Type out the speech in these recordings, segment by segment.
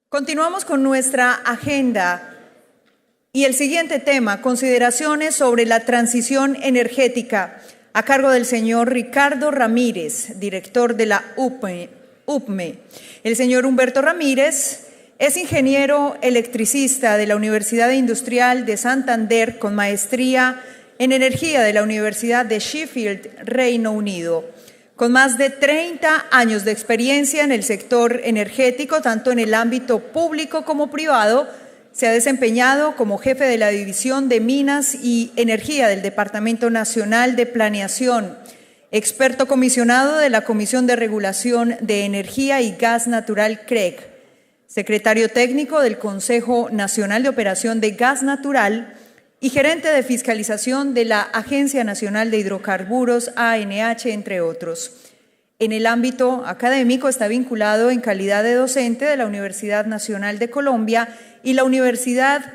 Continuamos con nuestra agenda y el siguiente tema, consideraciones sobre la transición energética, a cargo del señor Ricardo Ramírez, director de la UPME. El señor Humberto Ramírez es ingeniero electricista de la Universidad Industrial de Santander con maestría en energía de la Universidad de Sheffield, Reino Unido. Con más de 30 años de experiencia en el sector energético, tanto en el ámbito público como privado, se ha desempeñado como jefe de la División de Minas y Energía del Departamento Nacional de Planeación, experto comisionado de la Comisión de Regulación de Energía y Gas Natural CREG, secretario técnico del Consejo Nacional de Operación de Gas Natural y gerente de fiscalización de la Agencia Nacional de Hidrocarburos, ANH, entre otros. En el ámbito académico está vinculado en calidad de docente de la Universidad Nacional de Colombia y la Universidad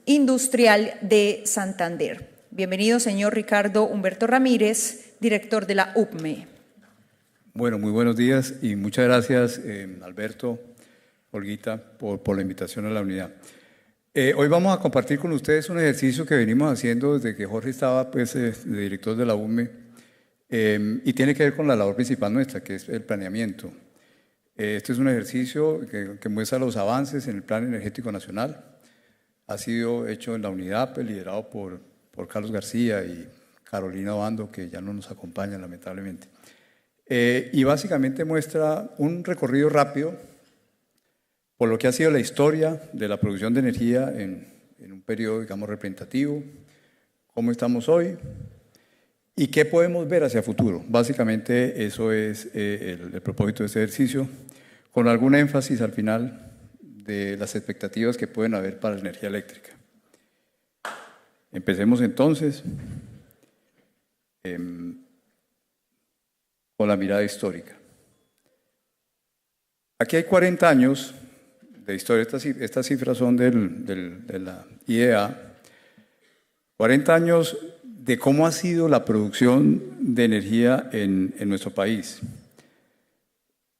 Industrial de Santander. Bienvenido, señor Ricardo Humberto Ramírez, director de la UPME. Bueno, muy buenos días y muchas gracias, Alberto, Olguita, por la invitación a la unidad. Hoy vamos a compartir con ustedes un ejercicio que venimos haciendo desde que Jorge estaba de director de la UPME y tiene que ver con la labor principal nuestra, que es el planeamiento. Este es un ejercicio que muestra los avances en el Plan Energético Nacional. Ha sido hecho en la unidad, liderado por Carlos García y Carolina Obando, que ya no nos acompañan lamentablemente. Y básicamente muestra un recorrido rápido por lo que ha sido la historia de la producción de energía en un periodo, digamos, representativo, cómo estamos hoy y qué podemos ver hacia futuro. Básicamente eso es el propósito de este ejercicio, con algún énfasis al final de las expectativas que pueden haber para la energía eléctrica. Empecemos entonces con la mirada histórica. Aquí hay 40 años de historia, estas cifras son de la IEA, 40 años de cómo ha sido la producción de energía en nuestro país.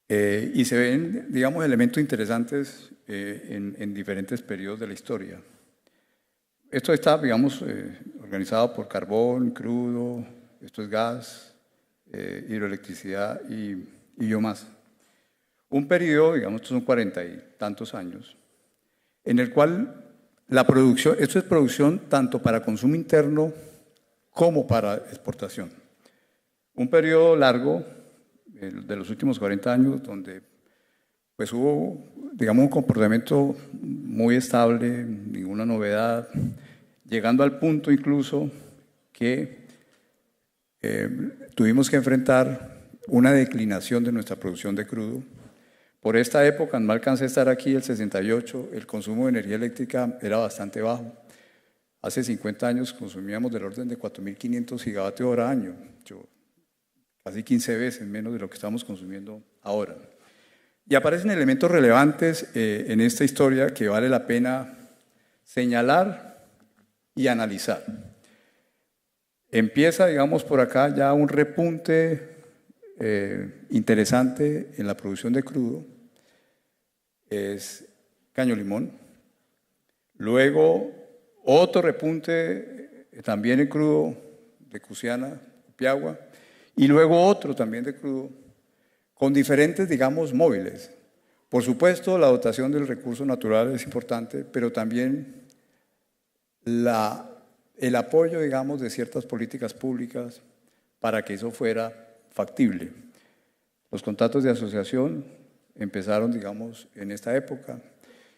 Y se ven, digamos, elementos interesantes en diferentes periodos de la historia. Esto está, digamos, organizado por carbón, crudo, esto es gas, hidroelectricidad y biomasa. Un periodo, digamos, estos son 40 y tantos años, en el cual la producción, esto es producción tanto para consumo interno como para exportación. Un periodo largo, de los últimos 40 años, donde pues hubo, digamos, un comportamiento muy estable, ninguna novedad, llegando al punto incluso que tuvimos que enfrentar una declinación de nuestra producción de crudo. Por esta época, no alcancé a estar aquí, el 68, el consumo de energía eléctrica era bastante bajo. Hace 50 años consumíamos del orden de 4.500 gigavatios hora año, casi 15 veces menos de lo que estamos consumiendo ahora. Y aparecen elementos relevantes en esta historia que vale la pena señalar y analizar. Empieza, digamos, por acá ya un repunte interesante en la producción de crudo, es Caño Limón. Luego otro repunte también en crudo de Cusiana, Piagua, y luego otro también de crudo, con diferentes, digamos, móviles. Por supuesto, la dotación del recurso natural es importante, pero también el apoyo, digamos, de ciertas políticas públicas para que eso fuera factible. Los contratos de asociación empezaron, digamos, en esta época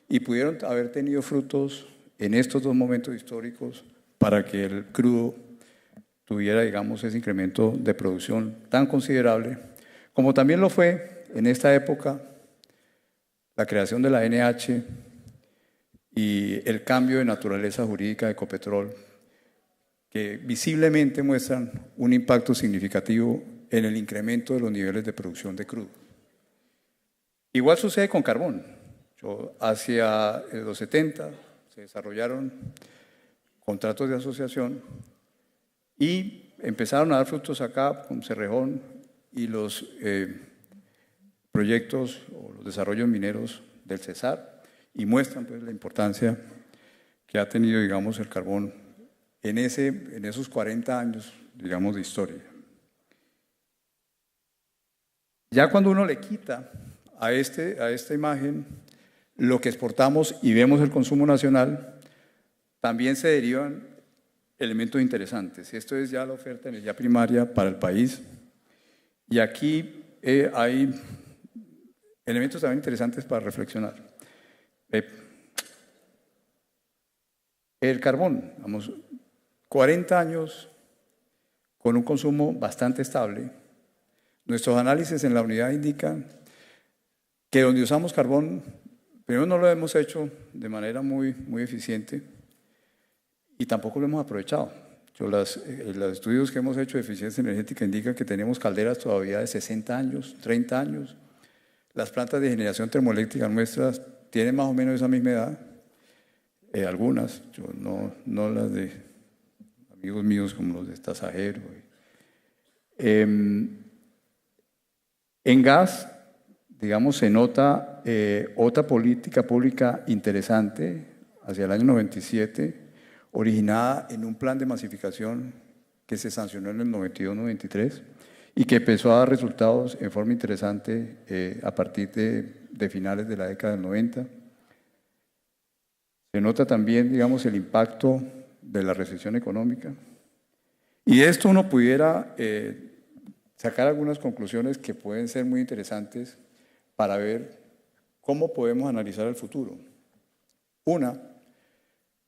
y pudieron haber tenido frutos en estos dos momentos históricos para que el crudo tuviera, digamos, ese incremento de producción tan considerable, como también lo fue en esta época la creación de la ANH y el cambio de naturaleza jurídica de Ecopetrol, que visiblemente muestran un impacto significativo en el incremento de los niveles de producción de crudo. Igual sucede con carbón. Hacia los 70 se desarrollaron contratos de asociación y empezaron a dar frutos acá con Cerrejón y los proyectos o los desarrollos mineros del Cesar y muestran pues, la importancia que ha tenido, digamos, el carbón en esos 40 años, digamos, de historia. Ya cuando uno le quita a esta imagen lo que exportamos y vemos el consumo nacional, también se derivan elementos interesantes. Esto es ya la oferta de energía primaria para el país. Y aquí hay elementos también interesantes para reflexionar. El carbón, vamos, 40 años con un consumo bastante estable. Nuestros análisis en la unidad indican que donde usamos carbón, primero no lo hemos hecho de manera muy eficiente y tampoco lo hemos aprovechado. Los estudios que hemos hecho de eficiencia energética indican que tenemos calderas todavía de 60 años, 30 años. Las plantas de generación termoeléctrica nuestras tienen más o menos esa misma edad. Algunas, yo no las de amigos míos como los de Tasajero. En gas, digamos, se nota otra política pública interesante hacia el año 97, originada en un plan de masificación que se sancionó en el 92-93 y que empezó a dar resultados en forma interesante a partir de finales de la década del 90. Se nota también, digamos, el impacto de la recesión económica. Y de esto uno pudiera sacar algunas conclusiones que pueden ser muy interesantes para ver cómo podemos analizar el futuro. Una,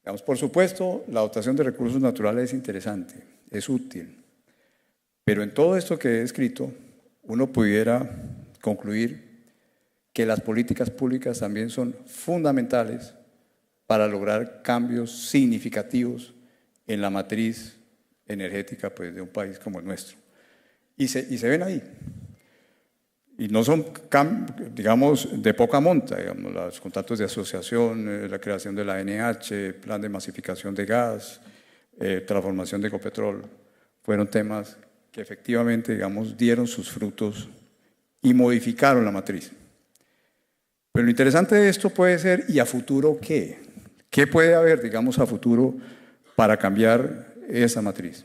digamos, por supuesto, la dotación de recursos naturales es interesante, es útil, pero en todo esto que he escrito, uno pudiera concluir que las políticas públicas también son fundamentales para lograr cambios significativos en la matriz energética pues, de un país como el nuestro. Y se ven ahí. Y no son, digamos, de poca monta, digamos, los contratos de asociación, la creación de la ANH, plan de masificación de gas, transformación de Ecopetrol, fueron temas que efectivamente, digamos, dieron sus frutos y modificaron la matriz. Pero lo interesante de esto puede ser, ¿y a futuro qué? ¿Qué puede haber, digamos, a futuro para cambiar esa matriz?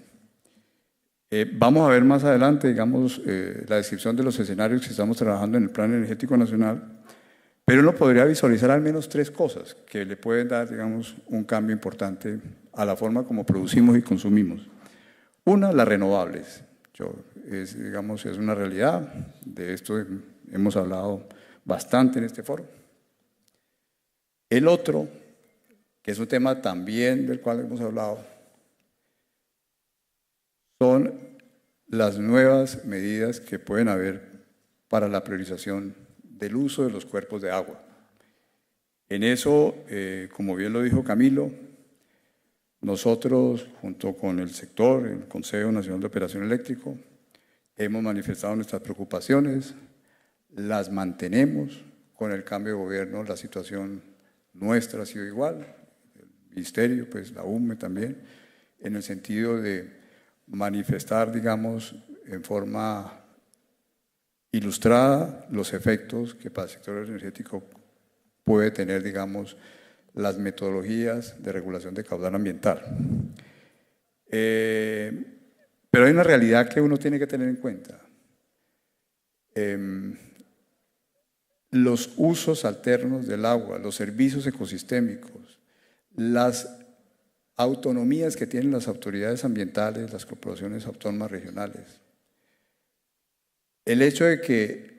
Vamos a ver más adelante, digamos, la descripción de los escenarios que estamos trabajando en el Plan Energético Nacional, pero uno podría visualizar al menos 3 cosas que le pueden dar, digamos, un cambio importante a la forma como producimos y consumimos. Una, las renovables. Digamos, es una realidad, de esto hemos hablado bastante en este foro. El otro, que es un tema también del cual hemos hablado, son las nuevas medidas que pueden haber para la priorización del uso de los cuerpos de agua. En eso, como bien lo dijo Camilo, nosotros, junto con el sector, el Consejo Nacional de Operación Eléctrico, hemos manifestado nuestras preocupaciones, las mantenemos. Con el cambio de gobierno, la situación nuestra ha sido igual, el Ministerio, pues la UME también, en el sentido de manifestar, digamos, en forma ilustrada los efectos que para el sector energético puede tener, digamos, las metodologías de regulación de caudal ambiental. Pero hay una realidad que uno tiene que tener en cuenta. Los usos alternos del agua, los servicios ecosistémicos, las autonomías que tienen las autoridades ambientales, las corporaciones autónomas regionales. El hecho de que,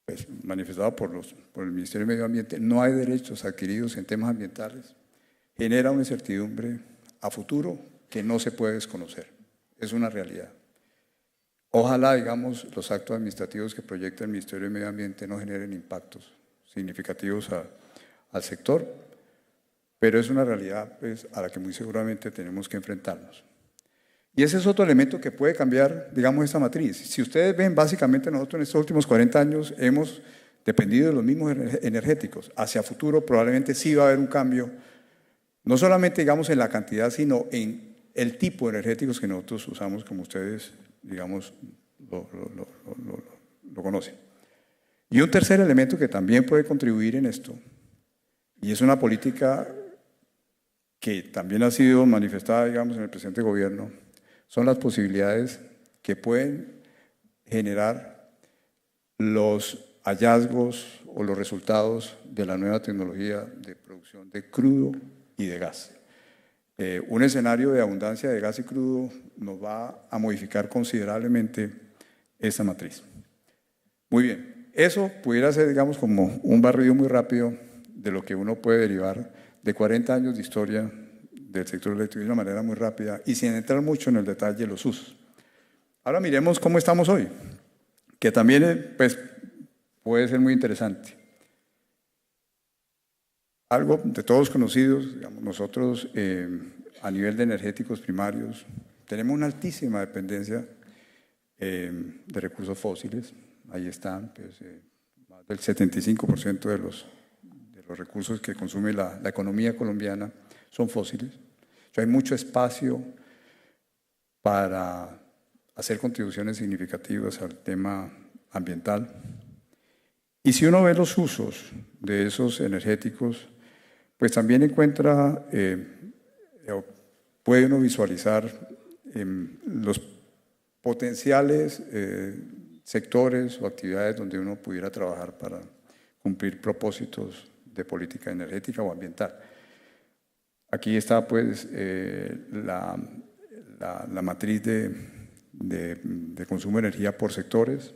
pues, manifestado por el Ministerio de Medio Ambiente, no hay derechos adquiridos en temas ambientales, genera una incertidumbre a futuro que no se puede desconocer. Es una realidad. Ojalá, digamos, los actos administrativos que proyecta el Ministerio de Medio Ambiente no generen impactos significativos al sector, pero es una realidad pues, a la que muy seguramente tenemos que enfrentarnos. Y ese es otro elemento que puede cambiar, digamos, esta matriz. Si ustedes ven, básicamente nosotros en estos últimos 40 años hemos dependido de los mismos energéticos. Hacia futuro probablemente sí va a haber un cambio, no solamente, digamos, en la cantidad, sino en el tipo de energéticos que nosotros usamos, como ustedes, digamos, lo conocen. Y un tercer elemento que también puede contribuir en esto, y es una política que también ha sido manifestada, digamos, en el presente gobierno, son las posibilidades que pueden generar los hallazgos o los resultados de la nueva tecnología de producción de crudo y de gas. Un escenario de abundancia de gas y crudo nos va a modificar considerablemente esta matriz. Muy bien, eso pudiera ser, digamos, como un barrido muy rápido de lo que uno puede derivar de 40 años de historia del sector eléctrico de una manera muy rápida y sin entrar mucho en el detalle de los usos. Ahora miremos cómo estamos hoy, que también pues, puede ser muy interesante. Algo de todos conocidos, digamos, nosotros a nivel de energéticos primarios tenemos una altísima dependencia de recursos fósiles. Ahí están, pues, más del 75% de los recursos que consume la economía colombiana son fósiles. Hay mucho espacio para hacer contribuciones significativas al tema ambiental. Y si uno ve los usos de esos energéticos, pues también encuentra, puede uno visualizar los potenciales sectores o actividades donde uno pudiera trabajar para cumplir propósitos de política energética o ambiental. Aquí está pues la matriz de consumo de energía por sectores,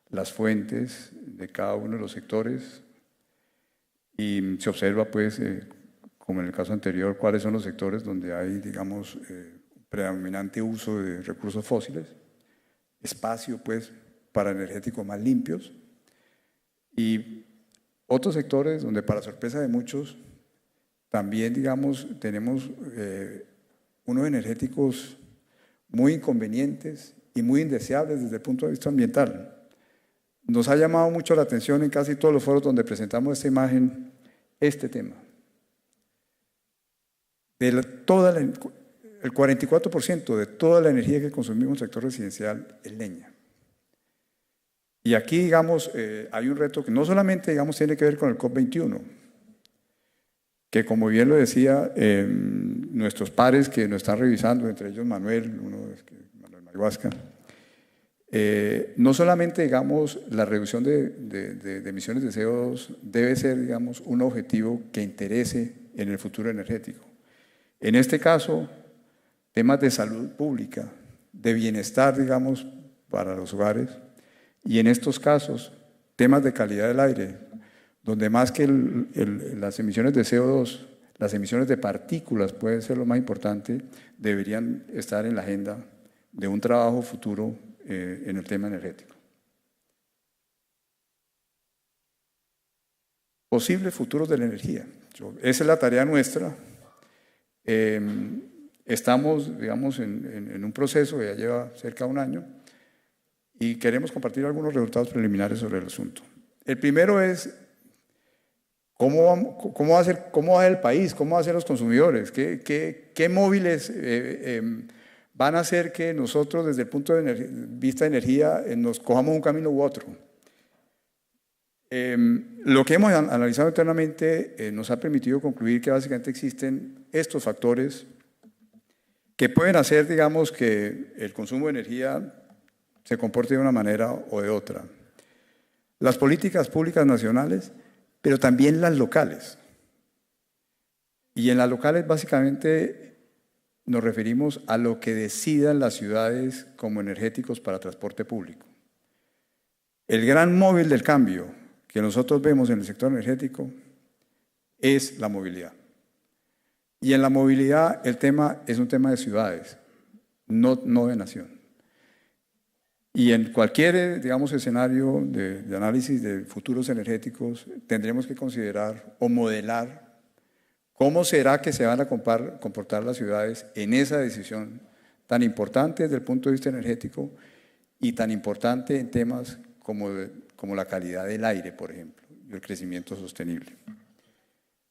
las fuentes de cada uno de los sectores y se observa pues, como en el caso anterior, cuáles son los sectores donde hay, digamos, predominante uso de recursos fósiles, espacio pues para energéticos más limpios y otros sectores donde, para sorpresa de muchos, también, digamos, tenemos unos energéticos muy inconvenientes y muy indeseables desde el punto de vista ambiental. Nos ha llamado mucho la atención en casi todos los foros donde presentamos esta imagen, este tema. El 44% de toda la energía que consumimos en el sector residencial es leña. Y aquí, digamos, hay un reto que no solamente, digamos, tiene que ver con el COP21, que como bien lo decía, nuestros pares que nos están revisando, entre ellos Manuel, Manuel Mayhuasca, no solamente, digamos, la reducción de emisiones de CO2 debe ser, digamos, un objetivo que interese en el futuro energético. En este caso, temas de salud pública, de bienestar, digamos, para los hogares, y en estos casos, temas de calidad del aire, donde más que las emisiones de CO2, las emisiones de partículas pueden ser lo más importante, deberían estar en la agenda de un trabajo futuro en el tema energético. Posibles futuros de la energía. Esa es la tarea nuestra. Estamos, digamos, en un proceso que ya lleva cerca de un año y queremos compartir algunos resultados preliminares sobre el asunto. El primero es cómo va a ser el país, cómo va a ser los consumidores, qué móviles van a hacer que nosotros desde el punto de vista de energía nos cojamos un camino u otro. Lo que hemos analizado internamente nos ha permitido concluir que básicamente existen estos factores que pueden hacer, digamos, que el consumo de energía se comporte de una manera o de otra. Las políticas públicas nacionales, pero también las locales. Y en las locales básicamente nos referimos a lo que decidan las ciudades como energéticos para transporte público. El gran móvil del cambio que nosotros vemos en el sector energético es la movilidad. Y en la movilidad el tema es un tema de ciudades, no de nación. Y en cualquier, digamos, escenario de análisis de futuros energéticos tendremos que considerar o modelar cómo será que se van a comportar las ciudades en esa decisión tan importante desde el punto de vista energético y tan importante en temas como la calidad del aire, por ejemplo, y el crecimiento sostenible.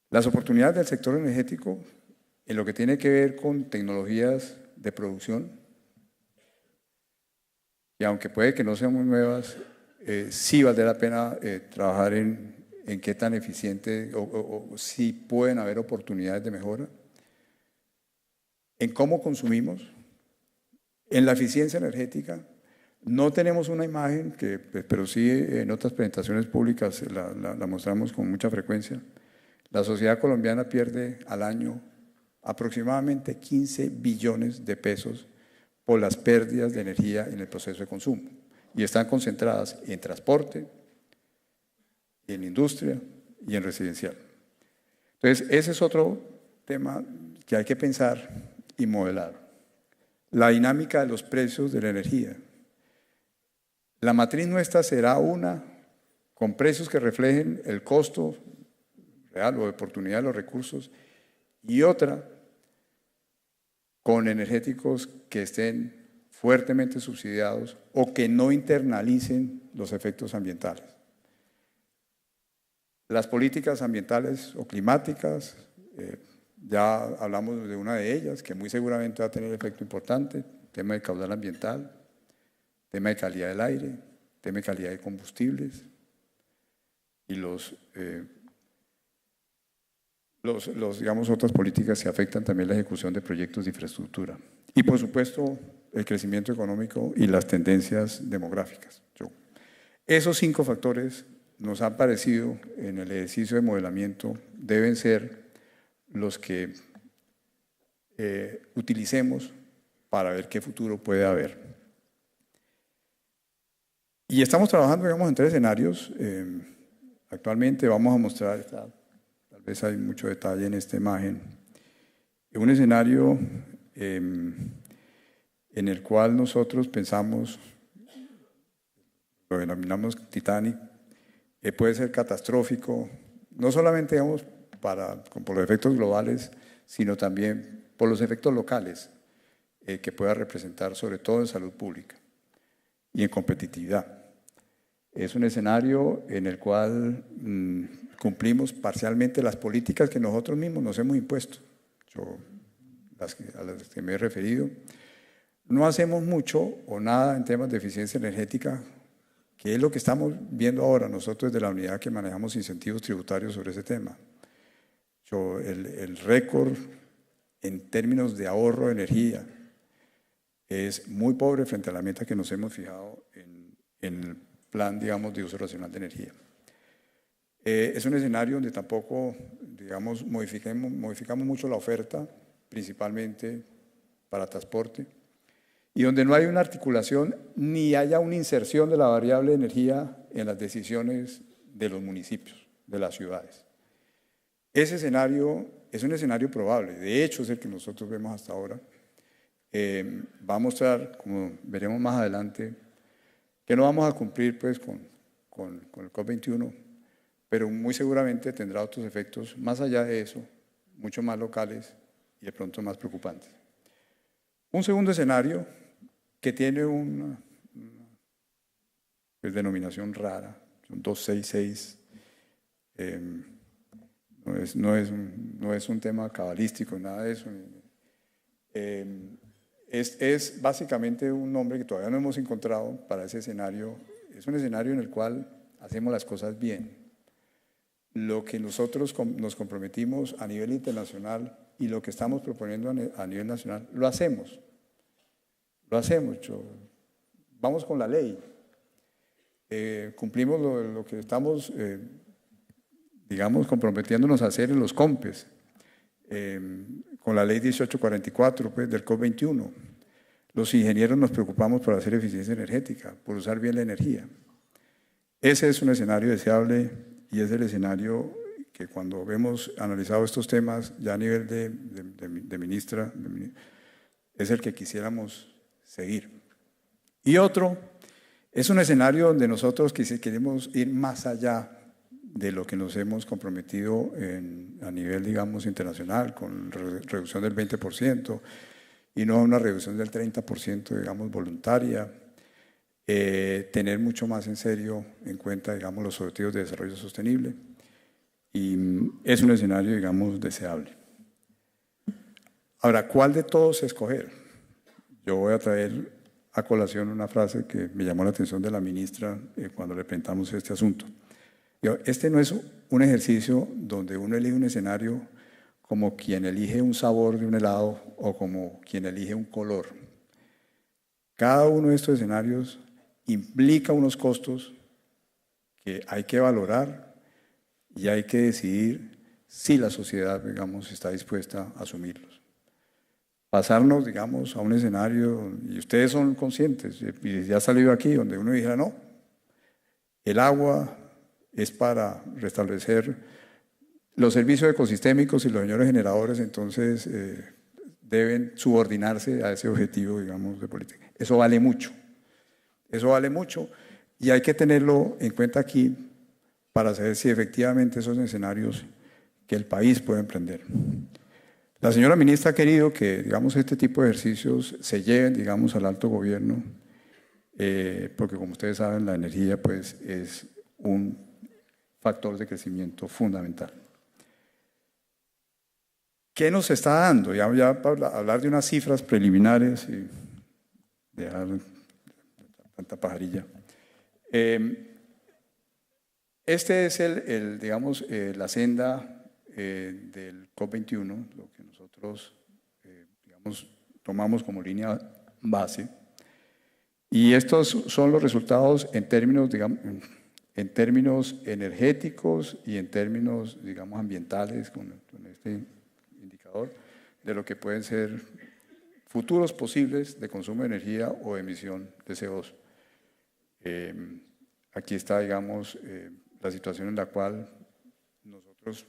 Las oportunidades del sector energético en lo que tiene que ver con tecnologías de producción, y aunque puede que no sean muy nuevas, sí vale la pena trabajar en qué tan eficiente o si pueden haber oportunidades de mejora, en cómo consumimos, en la eficiencia energética. No tenemos una imagen, pero sí en otras presentaciones públicas la mostramos con mucha frecuencia. La sociedad colombiana pierde al año aproximadamente 15 billones de pesos por las pérdidas de energía en el proceso de consumo. Y están concentradas en transporte, en industria y en residencial. Entonces, ese es otro tema que hay que pensar y modelar. La dinámica de los precios de la energía. La matriz nuestra será una con precios que reflejen el costo real o de oportunidad de los recursos y otra con energéticos que estén fuertemente subsidiados o que no internalicen los efectos ambientales. Las políticas ambientales o climáticas, ya hablamos de una de ellas, que muy seguramente va a tener efecto importante, tema de caudal ambiental, tema de calidad del aire, tema de calidad de combustibles y digamos, otras políticas que afectan también la ejecución de proyectos de infraestructura. Y, por supuesto, el crecimiento económico y las tendencias demográficas. Esos 5 factores nos han parecido, en el ejercicio de modelamiento, deben ser los que utilicemos para ver qué futuro puede haber. Y estamos trabajando, digamos, en 3 escenarios. Actualmente vamos a mostrar, tal vez hay mucho detalle en esta imagen, un escenario en el cual nosotros pensamos, lo denominamos Titanic, puede ser catastrófico, no solamente, digamos, por los efectos globales, sino también por los efectos locales que pueda representar, sobre todo en salud pública y en competitividad. Es un escenario en el cual cumplimos parcialmente las políticas que nosotros mismos nos hemos impuesto, a las que me he referido. No hacemos mucho o nada en temas de eficiencia energética, que es lo que estamos viendo ahora nosotros desde la unidad que manejamos incentivos tributarios sobre ese tema. El récord en términos de ahorro de energía es muy pobre frente a la meta que nos hemos fijado en el plan, digamos, de uso racional de energía. Es un escenario donde tampoco, digamos, modificamos mucho la oferta, principalmente para transporte, y donde no hay una articulación ni haya una inserción de la variable de energía en las decisiones de los municipios, de las ciudades. Ese escenario es un escenario probable, de hecho es el que nosotros vemos hasta ahora. Va a mostrar, como veremos más adelante, que no vamos a cumplir pues, con el COP21, pero muy seguramente tendrá otros efectos más allá de eso, mucho más locales y de pronto más preocupantes. Un segundo escenario que tiene una denominación rara, son 266, no es un tema cabalístico, nada de eso. Es básicamente un nombre que todavía no hemos encontrado para ese escenario. Es un escenario en el cual hacemos las cosas bien. Lo que nosotros nos comprometimos a nivel internacional y lo que estamos proponiendo a nivel nacional, lo hacemos. Lo hacemos. Vamos con la ley. Cumplimos lo que estamos, digamos, comprometiéndonos a hacer en los COMPES. Con la ley 1844 pues, del COP21. Los ingenieros nos preocupamos por hacer eficiencia energética, por usar bien la energía. Ese es un escenario deseable y es el escenario que cuando hemos analizado estos temas ya a nivel de ministra, es el que quisiéramos seguir. Y otro es un escenario donde nosotros queremos ir más allá de lo que nos hemos comprometido a nivel, digamos, internacional, con reducción del 20% y no una reducción del 30%, digamos, voluntaria, tener mucho más en serio en cuenta, digamos, los objetivos de desarrollo sostenible y es un escenario, digamos, deseable. Ahora, ¿cuál de todos escoger? Yo voy a traer a colación una frase que me llamó la atención de la ministra cuando le presentamos este asunto. Este no es un ejercicio donde uno elige un escenario como quien elige un sabor de un helado o como quien elige un color. Cada uno de estos escenarios implica unos costos que hay que valorar y hay que decidir si la sociedad, digamos, está dispuesta a asumirlos. Pasarnos, digamos, a un escenario, y ustedes son conscientes, y ya ha salido aquí, donde uno dijera, no, el agua es para restablecer los servicios ecosistémicos y los señores generadores, entonces deben subordinarse a ese objetivo, digamos, de política. Eso vale mucho y hay que tenerlo en cuenta aquí para saber si efectivamente esos escenarios que el país puede emprender. La señora ministra ha querido que, digamos, este tipo de ejercicios se lleven, digamos, al alto gobierno, porque como ustedes saben, la energía, pues, es un factor de crecimiento fundamental. ¿Qué nos está dando? Ya para hablar de unas cifras preliminares y dejar tanta pajarilla. Este es digamos, la senda del COP21, lo que nosotros, digamos, tomamos como línea base. Y estos son los resultados en términos, digamos, en términos energéticos y en términos, digamos, ambientales, con este indicador, de lo que pueden ser futuros posibles de consumo de energía o emisión de CO2. Aquí está, digamos, la situación en la cual nosotros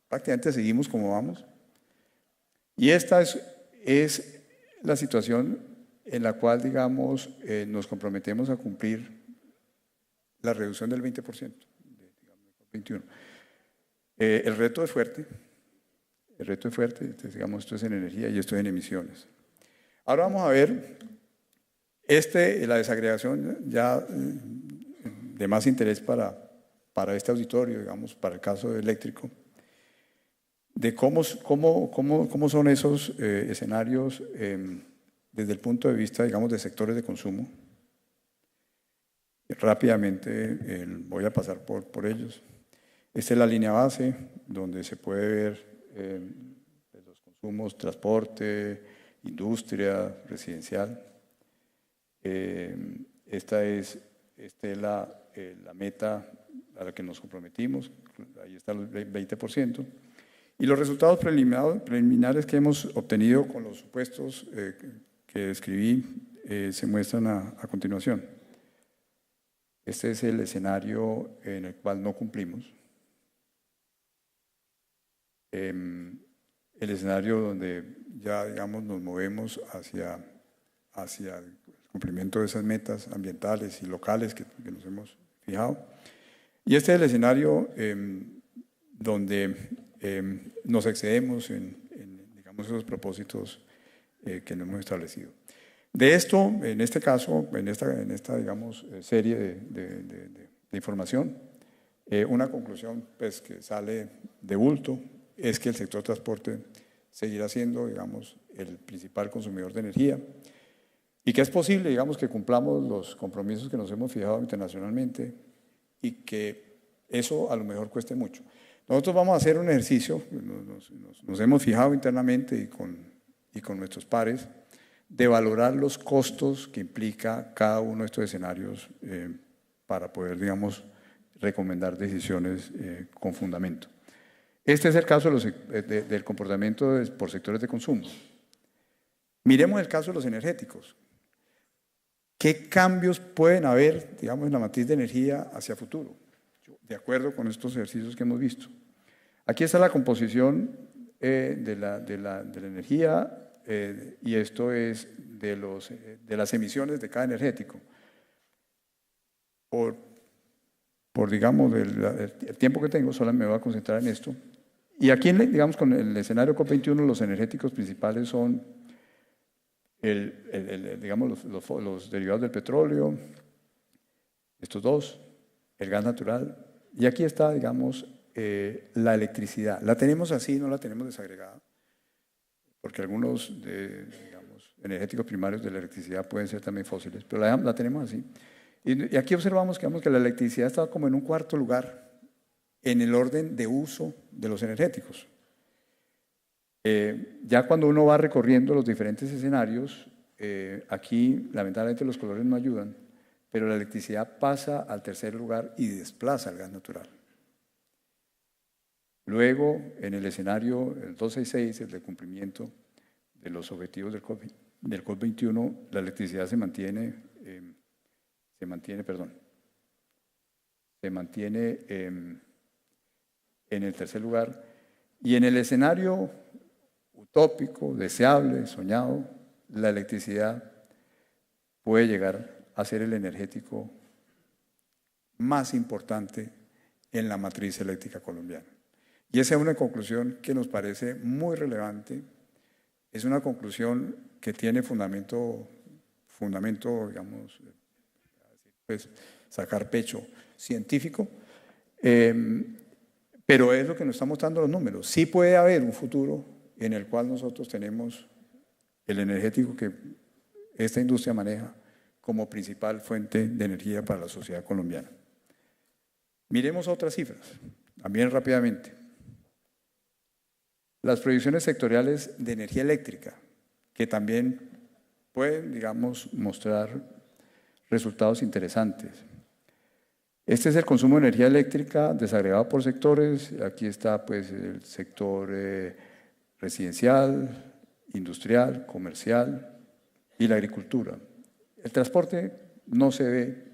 prácticamente seguimos como vamos. Y esta es la situación en la cual, digamos, nos comprometemos a cumplir la reducción del 20%, digamos, del 21. El reto es fuerte, entonces, digamos, esto es en energía y esto es en emisiones. Ahora vamos a ver la desagregación ya de más interés para este auditorio, digamos, para el caso eléctrico, de cómo son esos escenarios desde el punto de vista, digamos, de sectores de consumo. Rápidamente voy a pasar por ellos. Esta es la línea base, donde se puede ver los consumos, transporte, industria, residencial. Esta es la meta a la que nos comprometimos, ahí está el 20%. Y los resultados preliminares que hemos obtenido con los supuestos que describí se muestran a continuación. Este es el escenario en el cual no cumplimos. El escenario donde ya, digamos, nos movemos hacia el cumplimiento de esas metas ambientales y locales que nos hemos fijado. Y este es el escenario donde nos excedemos en, digamos, esos propósitos que nos hemos establecido. De esto, en este caso, en esta digamos, serie de información, una conclusión, pues, que sale de bulto es que el sector transporte seguirá siendo, digamos, el principal consumidor de energía y que es posible, digamos, que cumplamos los compromisos que nos hemos fijado internacionalmente y que eso a lo mejor cueste mucho. Nosotros vamos a hacer un ejercicio, nos hemos fijado internamente y con nuestros pares, de valorar los costos que implica cada uno de estos escenarios para poder, digamos, recomendar decisiones con fundamento. Este es el caso del comportamiento por sectores de consumo. Miremos el caso de los energéticos. ¿Qué cambios pueden haber, digamos, en la matriz de energía hacia futuro? De acuerdo con estos ejercicios que hemos visto. Aquí está la composición de la energía y esto es de las emisiones de cada energético. Por digamos, el tiempo que tengo, solo me voy a concentrar en esto. Y aquí, digamos, con el escenario COP21, los energéticos principales son, digamos, los derivados del petróleo, estos dos, el gas natural, y aquí está, digamos, la electricidad. La tenemos así, no la tenemos desagregada, porque algunos, digamos, energéticos primarios de la electricidad pueden ser también fósiles, pero la tenemos así. Y aquí observamos que la electricidad está como en un cuarto lugar en el orden de uso de los energéticos. Ya cuando uno va recorriendo los diferentes escenarios, aquí lamentablemente los colores no ayudan, pero la electricidad pasa al tercer lugar y desplaza el gas natural. Luego, en el escenario el 266, el de cumplimiento de los objetivos del COP21, la electricidad se mantiene en el tercer lugar. Y en el escenario utópico, deseable, soñado, la electricidad puede llegar a ser el energético más importante en la matriz eléctrica colombiana. Y esa es una conclusión que nos parece muy relevante. Es una conclusión que tiene fundamento, digamos, pues, sacar pecho científico, pero es lo que nos están mostrando los números. Sí puede haber un futuro en el cual nosotros tenemos el energético que esta industria maneja como principal fuente de energía para la sociedad colombiana. Miremos otras cifras, también rápidamente. Las proyecciones sectoriales de energía eléctrica, que también pueden, digamos, mostrar resultados interesantes. Este es el consumo de energía eléctrica desagregado por sectores. Aquí está pues, el sector residencial, industrial, comercial y la agricultura. El transporte no se ve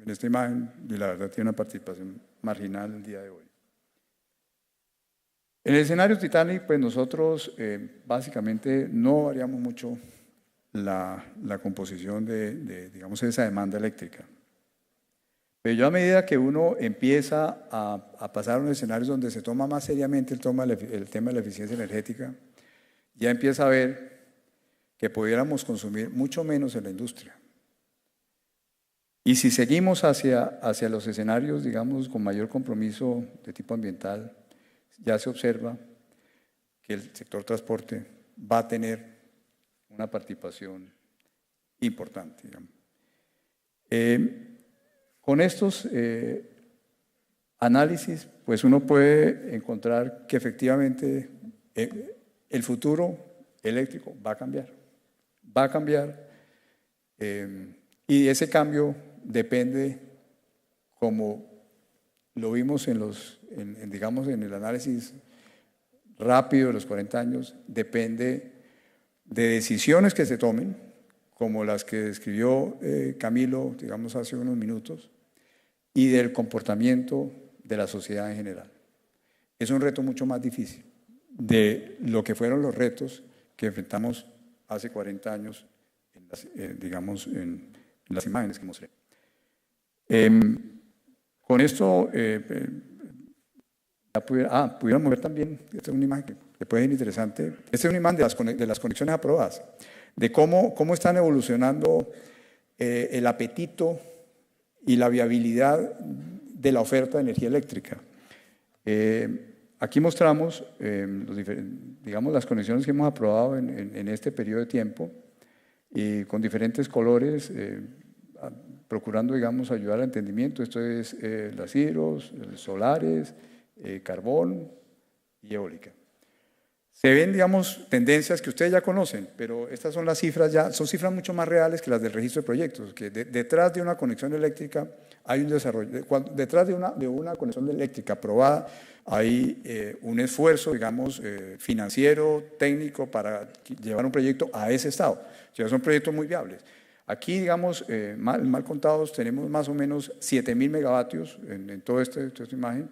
en esta imagen y la verdad tiene una participación marginal el día de hoy. En el escenario Titanic, pues nosotros básicamente no variamos mucho la composición de, digamos, esa demanda eléctrica. Pero yo a medida que uno empieza a pasar a unos escenarios donde se toma más seriamente el tema de la eficiencia energética, ya empieza a ver que pudiéramos consumir mucho menos en la industria. Y si seguimos hacia los escenarios, digamos, con mayor compromiso de tipo ambiental, ya se observa que el sector transporte va a tener una participación importante, digamos. Con estos análisis, pues uno puede encontrar que efectivamente el futuro eléctrico va a cambiar. Va a cambiar y ese cambio depende, como lo vimos digamos, en el análisis rápido de los 40 años, depende de decisiones que se tomen, como las que describió Camilo, digamos, hace unos minutos, y del comportamiento de la sociedad en general. Es un reto mucho más difícil de lo que fueron los retos que enfrentamos hace 40 años, digamos, en las imágenes que mostré. Con esto, pudiéramos ver también, esta es una imagen que puede ser interesante, esta es una imagen de las conexiones aprobadas, de cómo están evolucionando el apetito y la viabilidad de la oferta de energía eléctrica. Aquí mostramos, digamos, las conexiones que hemos aprobado en este periodo de tiempo, y con diferentes colores, procurando, digamos, ayudar al entendimiento. Esto es las hidros, solares, carbón y eólica. Se ven, digamos, tendencias que ustedes ya conocen, pero estas son las cifras son cifras mucho más reales que las del registro de proyectos, que detrás de una conexión eléctrica hay un desarrollo, detrás de una conexión eléctrica aprobada hay un esfuerzo, digamos, financiero, técnico para llevar un proyecto a ese estado. O sea, son proyectos muy viables. Aquí, digamos, mal contados, tenemos más o menos 7.000 megavatios en toda esta imagen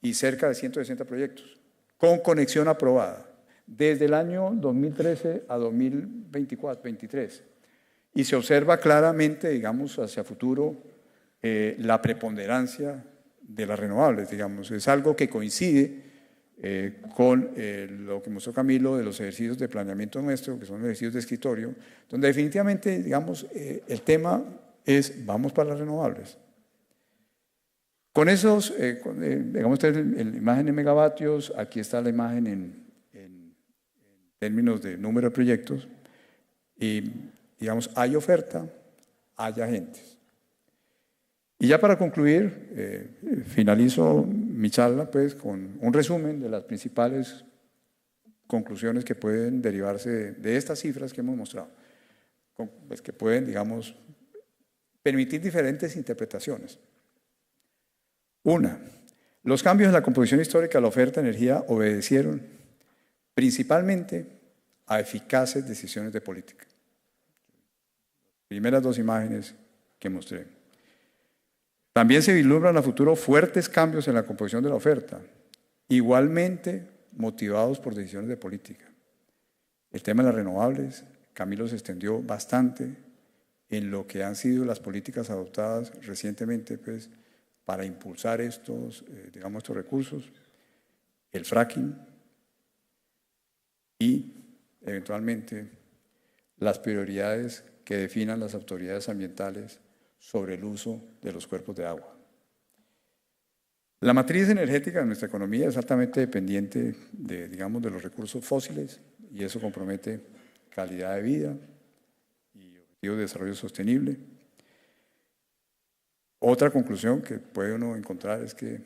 y cerca de 160 proyectos con conexión aprobada desde el año 2013 a 2023. Y se observa claramente, digamos, hacia futuro, la preponderancia de las renovables, digamos. Es algo que coincide con lo que mostró Camilo de los ejercicios de planeamiento nuestro, que son ejercicios de escritorio, donde definitivamente, digamos, el tema es vamos para las renovables. Con esos, digamos, esta es la imagen en megavatios, aquí está la imagen en términos de número de proyectos, Y, digamos, hay oferta, hay agentes. Y ya para concluir, finalizo mi charla pues, con un resumen de las principales conclusiones que pueden derivarse de estas cifras que hemos mostrado, pues, que pueden, digamos, permitir diferentes interpretaciones. Una, los cambios en la composición histórica de la oferta de energía obedecieron principalmente a eficaces decisiones de política. Primeras dos imágenes que mostré. También se vislumbran a futuro fuertes cambios en la composición de la oferta, igualmente motivados por decisiones de política. El tema de las renovables, Camilo se extendió bastante en lo que han sido las políticas adoptadas recientemente pues, para impulsar estos recursos, el fracking y eventualmente las prioridades que definan las autoridades ambientales sobre el uso de los cuerpos de agua. La matriz energética de nuestra economía es altamente dependiente de los recursos fósiles y eso compromete calidad de vida y objetivos de desarrollo sostenible. Otra conclusión que puede uno encontrar es que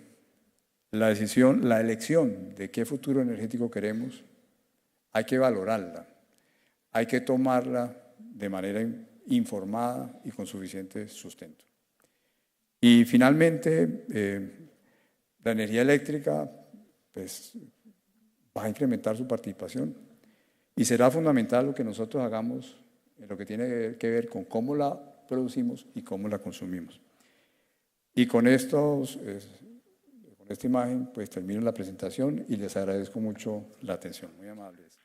la elección de qué futuro energético queremos, hay que valorarla, hay que tomarla de manera informada y con suficiente sustento. Y finalmente, la energía eléctrica pues, va a incrementar su participación y será fundamental lo que nosotros hagamos en lo que tiene que ver con cómo la producimos y cómo la consumimos. Y con esta imagen pues termino la presentación y les agradezco mucho la atención. Muy amables.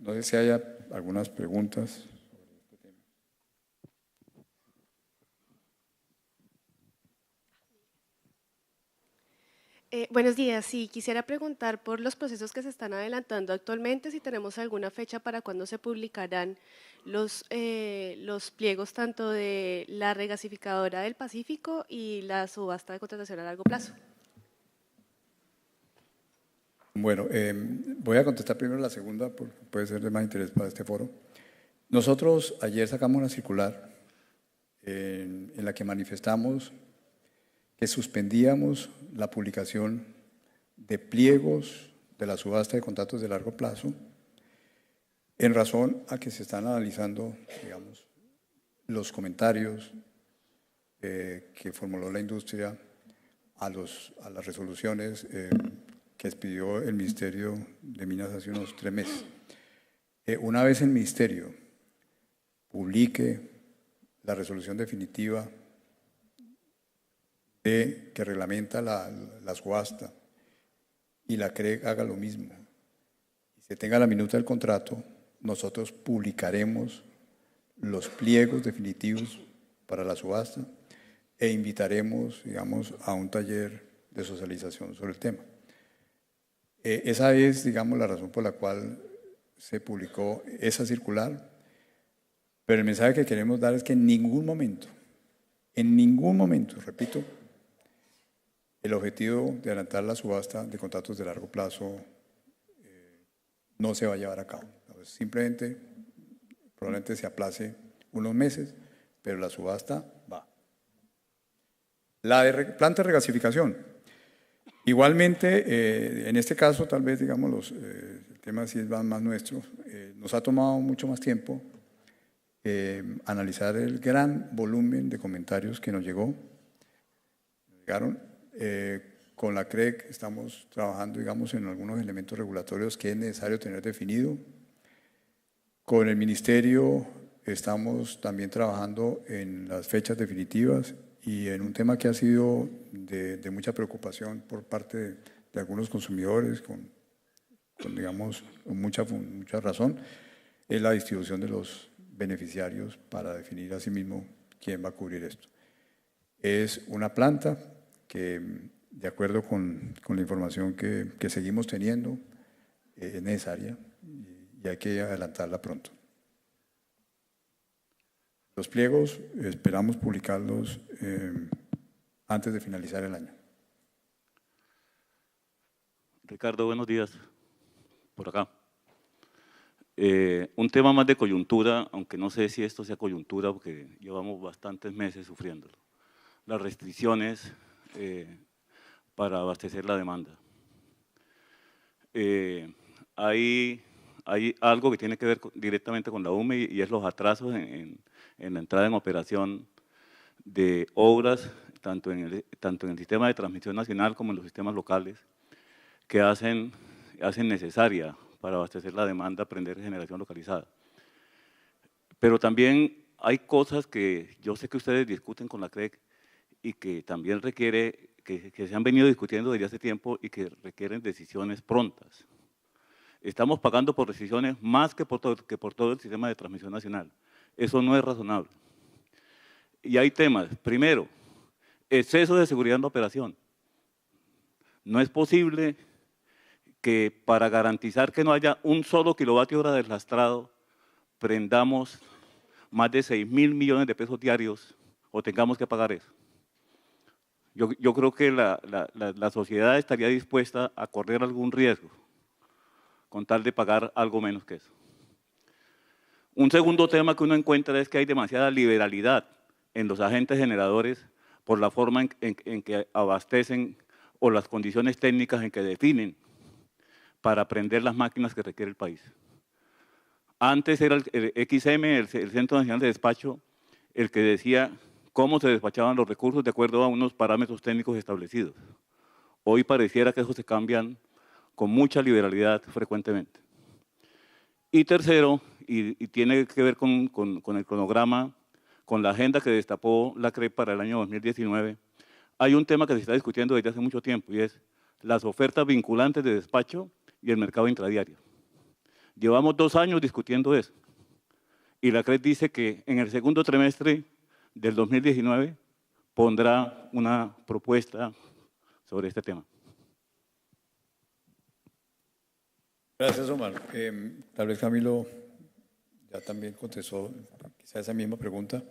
No sé si haya algunas preguntas sobre este tema. Buenos días. Sí, quisiera preguntar por los procesos que se están adelantando actualmente, si tenemos alguna fecha para cuándo se publicarán los pliegos tanto de la regasificadora del Pacífico y la subasta de contratación a largo plazo. Bueno, voy a contestar primero la segunda porque puede ser de más interés para este foro. Nosotros ayer sacamos una circular en la que manifestamos que suspendíamos la publicación de pliegos de la subasta de contratos de largo plazo en razón a que se están analizando, los comentarios que formuló la industria a las resoluciones que expidió el Ministerio de Minas hace unos 3 meses. Una vez el Ministerio publique la resolución definitiva que reglamenta la subasta y la CREG haga lo mismo y se tenga la minuta del contrato, nosotros publicaremos los pliegos definitivos para la subasta e invitaremos, a un taller de socialización sobre el tema. Esa es, la razón por la cual se publicó esa circular, pero el mensaje que queremos dar es que en ningún momento, repito, el objetivo de adelantar la subasta de contratos de largo plazo no se va a llevar a cabo. Simplemente, probablemente se aplace unos meses, pero la subasta va. La de planta de regasificación. Igualmente, en este caso, tal vez, el tema sí es más nuestro, nos ha tomado mucho más tiempo analizar el gran volumen de comentarios que nos llegaron. Con la CREG estamos trabajando, en algunos elementos regulatorios que es necesario tener definido. Con el Ministerio estamos también trabajando en las fechas definitivas y en un tema que ha sido de mucha preocupación por parte de algunos consumidores, con mucha razón, es la distribución de los beneficiarios para definir asimismo quién va a cubrir esto. Es una planta que, de acuerdo con la información que seguimos teniendo, es necesaria y hay que adelantarla pronto. Los pliegos esperamos publicarlos antes de finalizar el año. Ricardo, buenos días. Por acá. Un tema más de coyuntura, aunque no sé si esto sea coyuntura porque llevamos bastantes meses sufriéndolo. Las restricciones para abastecer la demanda. Hay algo que tiene que ver directamente con la UME y es los atrasos en la entrada en operación de obras, tanto en el sistema de transmisión nacional como en los sistemas locales, que hacen necesaria para abastecer la demanda, prender generación localizada. Pero también hay cosas que yo sé que ustedes discuten con la CREC y que también requiere, que se han venido discutiendo desde hace tiempo y que requieren decisiones prontas. Estamos pagando por decisiones más que por todo el sistema de transmisión nacional. Eso no es razonable. Y hay temas. Primero, exceso de seguridad en la operación. No es posible que para garantizar que no haya un solo kilovatio hora deslastrado, prendamos más de 6.000 millones de pesos diarios o tengamos que pagar eso. Yo creo que la sociedad estaría dispuesta a correr algún riesgo con tal de pagar algo menos que eso. Un segundo tema que uno encuentra es que hay demasiada liberalidad en los agentes generadores por la forma en que abastecen o las condiciones técnicas en que definen para prender las máquinas que requiere el país. Antes era el XM, el Centro Nacional de Despacho, el que decía cómo se despachaban los recursos de acuerdo a unos parámetros técnicos establecidos. Hoy pareciera que esos se cambian con mucha liberalidad frecuentemente. Y tercero, y tiene que ver con el cronograma, con la agenda que destapó la CREC para el año 2019, hay un tema que se está discutiendo desde hace mucho tiempo y es las ofertas vinculantes de despacho y el mercado intradiario. Llevamos 2 años discutiendo eso y la CREC dice que en el segundo trimestre del 2019 pondrá una propuesta sobre este tema. Gracias, Omar. Tal vez Camilo ya también contestó quizá esa misma pregunta.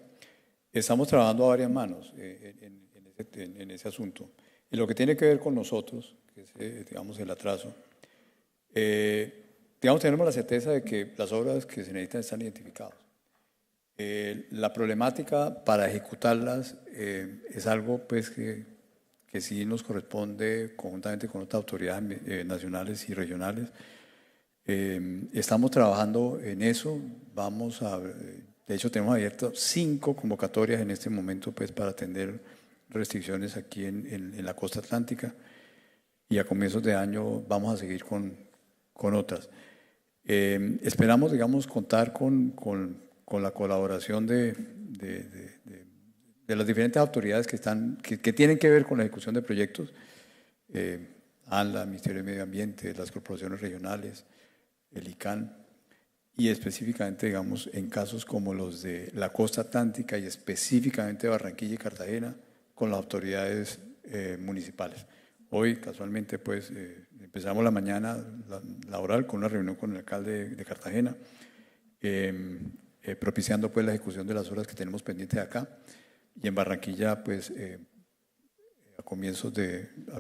Estamos trabajando a varias manos en ese asunto. Y lo que tiene que ver con nosotros, que es, digamos, el atraso, digamos, tenemos la certeza de que las obras que se necesitan están identificadas. La problemática para ejecutarlas es algo pues, que sí nos corresponde conjuntamente con otras autoridades nacionales y regionales. Estamos trabajando en eso, de hecho tenemos abiertas 5 convocatorias en este momento pues, para atender restricciones aquí en la costa atlántica y a comienzos de año vamos a seguir con otras. Esperamos, digamos, contar con la colaboración de las diferentes autoridades que tienen que ver con la ejecución de proyectos, ANLA, Ministerio de Medio Ambiente, las corporaciones regionales, el ICANN, y específicamente, digamos, en casos como los de la costa atlántica y específicamente Barranquilla y Cartagena, con las autoridades municipales. Hoy, casualmente, pues, empezamos la mañana laboral con una reunión con el alcalde de Cartagena, propiciando pues la ejecución de las obras que tenemos pendientes acá, y en Barranquilla, pues, a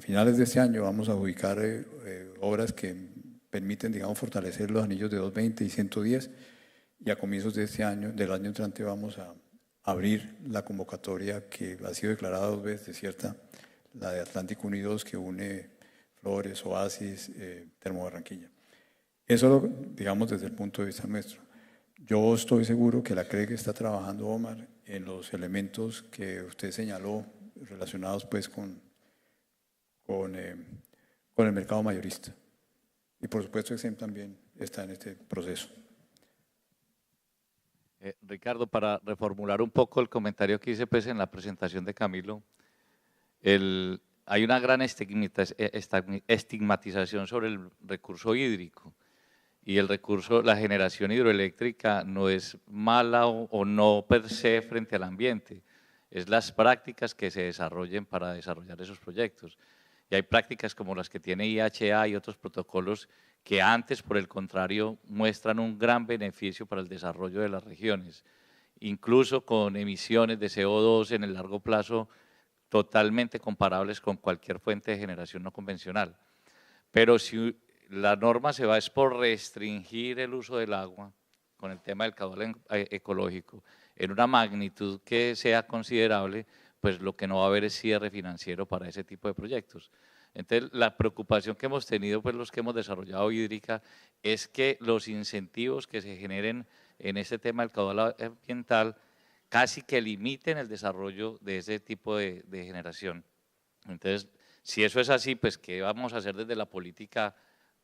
finales de este año vamos a adjudicar obras que permiten, digamos, fortalecer los anillos de 220 y 110, y a comienzos de este año, del año entrante, vamos a abrir la convocatoria que ha sido declarada 2 veces desierta, la de Atlántico Unidos, que une Flores, Oasis, Termobarranquilla. Eso, digamos, desde el punto de vista nuestro. Yo estoy seguro que la CREC está trabajando, Omar, en los elementos que usted señaló relacionados pues con el mercado mayorista. Y por supuesto EXEM también está en este proceso. Ricardo, para reformular un poco el comentario que hice pues, en la presentación de Camilo, hay una gran estigmatización sobre el recurso hídrico y la generación hidroeléctrica no es mala o no per se frente al ambiente, es las prácticas que se desarrollen para desarrollar esos proyectos. Y hay prácticas como las que tiene IHA y otros protocolos que antes, por el contrario, muestran un gran beneficio para el desarrollo de las regiones, incluso con emisiones de CO2 en el largo plazo totalmente comparables con cualquier fuente de generación no convencional. Pero si la norma se va es por restringir el uso del agua con el tema del caudal ecológico en una magnitud que sea considerable, pues lo que no va a haber es cierre financiero para ese tipo de proyectos. Entonces, la preocupación que hemos tenido, pues los que hemos desarrollado hídrica, es que los incentivos que se generen en este tema del caudal ambiental casi que limiten el desarrollo de ese tipo de generación. Entonces, si eso es así, pues ¿qué vamos a hacer desde la política?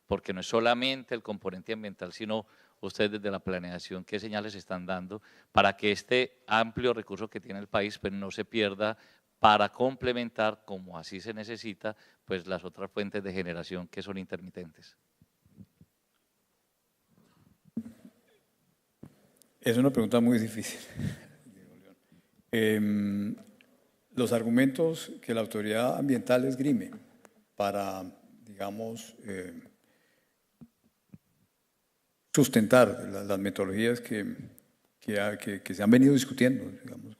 Porque no es solamente el componente ambiental, sino ustedes desde la planeación, ¿qué señales están dando para que este amplio recurso que tiene el país pues no se pierda para complementar, como así se necesita, pues las otras fuentes de generación que son intermitentes? Es una pregunta muy difícil. Los argumentos que la autoridad ambiental esgrime para, digamos, sustentar las metodologías que se han venido discutiendo, digamos,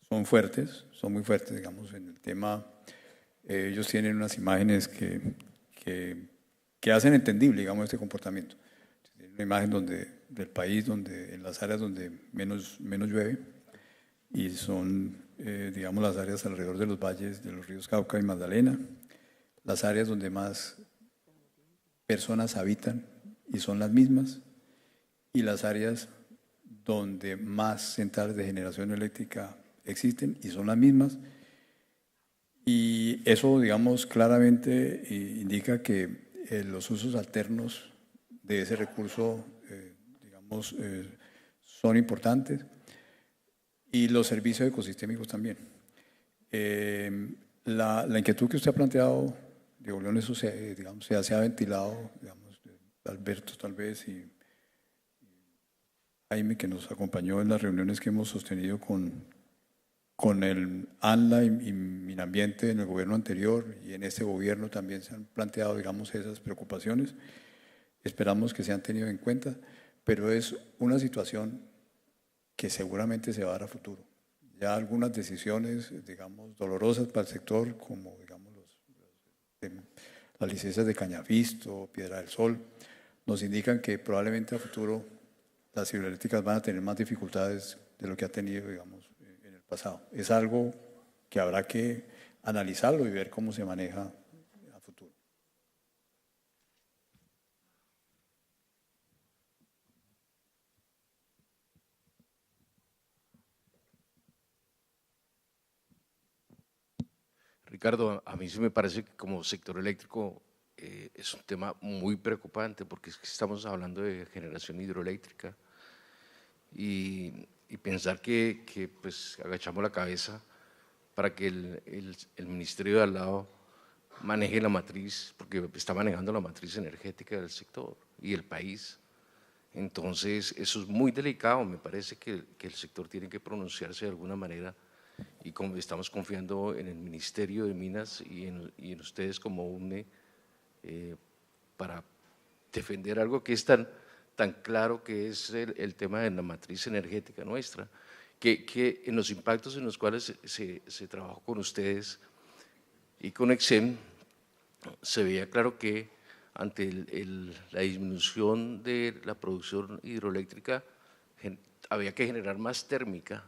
son fuertes, son muy fuertes, digamos, en el tema. Ellos tienen unas imágenes que hacen entendible, digamos, este comportamiento. Una imagen del país, en las áreas donde menos llueve, y son, digamos, las áreas alrededor de los valles de los ríos Cauca y Magdalena, las áreas donde más personas habitan y son las mismas, y las áreas donde más centrales de generación eléctrica existen y son las mismas. Y eso, digamos, claramente indica que los usos alternos de ese recurso, digamos, son importantes, y los servicios ecosistémicos también. La inquietud que usted ha planteado, Diego León, eso digamos, se ha ventilado, digamos, Alberto tal vez y Jaime, que nos acompañó en las reuniones que hemos sostenido con el ANLA y Minambiente en el gobierno anterior, y en este gobierno también se han planteado, digamos, esas preocupaciones. Esperamos que se han tenido en cuenta, pero es una situación que seguramente se va a dar a futuro. Ya algunas decisiones, digamos, dolorosas para el sector, como, digamos, las licencias de Cañafisto, Piedra del Sol, nos indican que probablemente a futuro las hidroeléctricas van a tener más dificultades de lo que ha tenido, digamos, en el pasado. Es algo que habrá que analizarlo y ver cómo se maneja a futuro. Ricardo, a mí sí me parece que como sector eléctrico es un tema muy preocupante, porque es que estamos hablando de generación hidroeléctrica y pensar que pues agachamos la cabeza para que el ministerio de al lado maneje la matriz, porque está manejando la matriz energética del sector y el país. Entonces eso es muy delicado, me parece que el sector tiene que pronunciarse de alguna manera, y como estamos confiando en el Ministerio de Minas y en ustedes como UNE para defender algo que es tan claro, que es el tema de la matriz energética nuestra, que en los impactos en los cuales se trabajó con ustedes y con Exem, se veía claro que ante la disminución de la producción hidroeléctrica había que generar más térmica,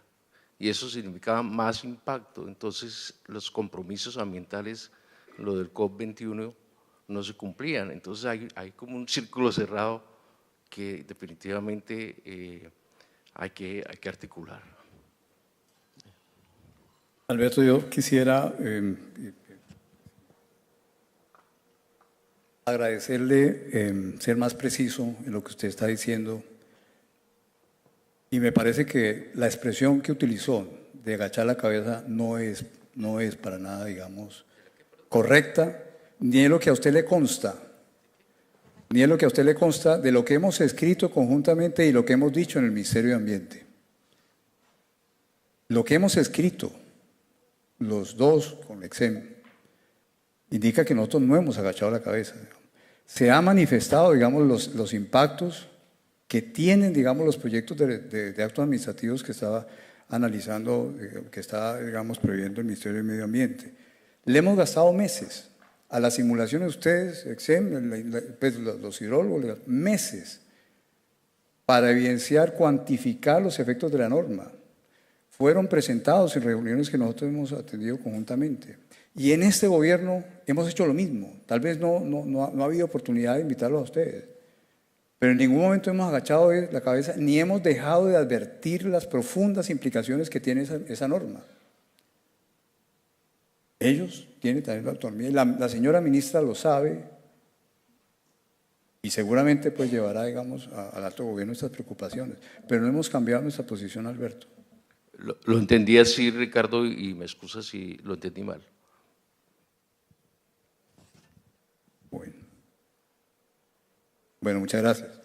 y eso significaba más impacto. Entonces los compromisos ambientales, lo del COP21, no se cumplían. Entonces hay como un círculo cerrado que definitivamente hay que articular. Alberto, yo quisiera agradecerle ser más preciso en lo que usted está diciendo. Y me parece que la expresión que utilizó de agachar la cabeza no es para nada, digamos, correcta, ni es lo que a usted le consta, ni es lo que a usted le consta de lo que hemos escrito conjuntamente y lo que hemos dicho en el Ministerio de Ambiente. Lo que hemos escrito, los dos con Exem, indica que nosotros no hemos agachado la cabeza. Se han manifestado, digamos, los impactos que tienen, digamos, los proyectos de actos administrativos que estaba analizando, que está, digamos, previendo el Ministerio de Medio Ambiente. Le hemos gastado meses a las simulaciones ustedes, pues, los hidrólogos, meses para evidenciar, cuantificar los efectos de la norma. Fueron presentados en reuniones que nosotros hemos atendido conjuntamente. Y en este gobierno hemos hecho lo mismo. Tal vez no ha habido oportunidad de invitarlos a ustedes, pero en ningún momento hemos agachado la cabeza ni hemos dejado de advertir las profundas implicaciones que tiene esa norma. Ellos tienen también la autonomía. La señora ministra lo sabe y seguramente pues llevará, digamos, al alto gobierno estas preocupaciones. Pero no hemos cambiado nuestra posición, Alberto. Lo entendí así, Ricardo, y me excusa si lo entendí mal. Bueno, muchas gracias.